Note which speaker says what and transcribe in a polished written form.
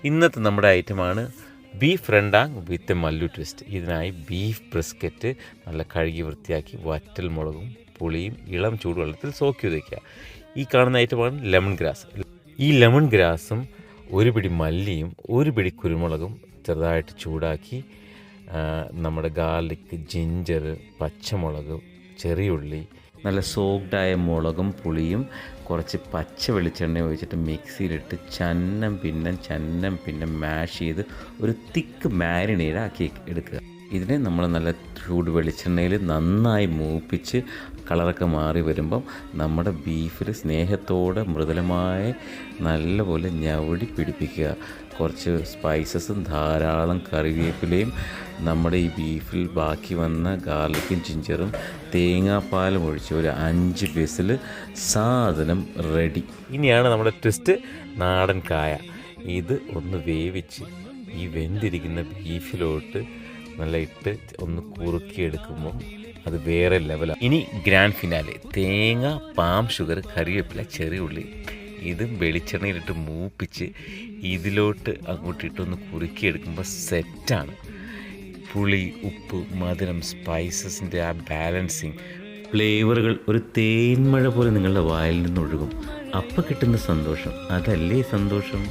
Speaker 1: ഇന്നത്തെ നമ്മുടെ ഐറ്റമാണ് ബീഫ് റെണ്ടാങ് വിത്ത് മല്ലു ട്വിസ്റ്റ്. ഇതിനായി ബീഫ് ബ്രിസ്ക്കറ്റ് നല്ല കഴുകി വൃത്തിയാക്കി വറ്റൽ മുളകും പുളിയും ഇളം ചൂടുവെള്ളത്തിൽ സോക്ക് ചെയ്ത് വയ്ക്കുക. ഈ കാണുന്ന ഐറ്റമാണ് ലെമൺ ഗ്രാസ്. ഈ ലെമൺ ഗ്രാസും ഒരു പിടി മല്ലിയും ഒരു പിടി കുരുമുളകും ചെറുതായിട്ട് ചൂടാക്കി നമ്മുടെ ഗാർലിക്, ജിഞ്ചർ, പച്ചമുളക്, ചെറിയുള്ളി, നല്ല സോക്ഡായ മുളകും പുളിയും കുറച്ച് പച്ച വെളിച്ചെണ്ണ ഒഴിച്ചിട്ട് മിക്സിയിലിട്ട് ചന്നം പിന്നെ മാഷ് ചെയ്ത് ഒരു തിക്ക് മാരിനേഡ് ആക്കി എടുക്കുക. ഇതിനെ നമ്മൾ നല്ല ചൂട് വെളിച്ചെണ്ണയിൽ നന്നായി മൂപ്പിച്ച് കളറൊക്കെ മാറി വരുമ്പം നമ്മുടെ ബീഫിൽ സ്നേഹത്തോടെ മൃദുലമായി നല്ലപോലെ ഞവടി പിടിപ്പിക്കുക. കുറച്ച് സ്പൈസസും ധാരാളം കറിവേപ്പിലയും നമ്മുടെ ഈ ബീഫിൽ ബാക്കി വന്ന ഗാർലിക്കും ജിഞ്ചറും തേങ്ങാപ്പാലും ഒഴിച്ച് ഒരു 5 വിസിൽ സാധനം റെഡി. ഇനിയാണ് നമ്മുടെ ട്വിസ്റ്റ്, നാടൻ കായ. ഇത് ഒന്ന് വേവിച്ച് ഈ വെന്തിരിക്കുന്ന ബീഫിലോട്ട് നല്ല ഇട്ട് ഒന്ന് കുറുക്കിയെടുക്കുമ്പം അത് വേറെ ലെവലാണ്. ഇനി ഗ്രാൻഡ് ഫിനാലെ, തേങ്ങ, പാം ഷുഗർ, കറിവേപ്പില, ചെറിയുള്ളി, ഇതും വെളിച്ചെണ്ണയിലിട്ട് മൂപ്പിച്ച് ഇതിലോട്ട് അങ്ങോട്ടിട്ടൊന്ന് കുറുക്കിയെടുക്കുമ്പോൾ സെറ്റാണ്. പുളി, ഉപ്പ്, മധുരം, സ്പൈസസിൻ്റെ ആ ബാലൻസിങ് ഫ്ലേവറുകൾ ഒരു തേന്മഴ പോലെ നിങ്ങളുടെ വായിൽ നിന്നൊഴുകും. അപ്പം കിട്ടുന്ന സന്തോഷം, അതല്ലേ സന്തോഷം.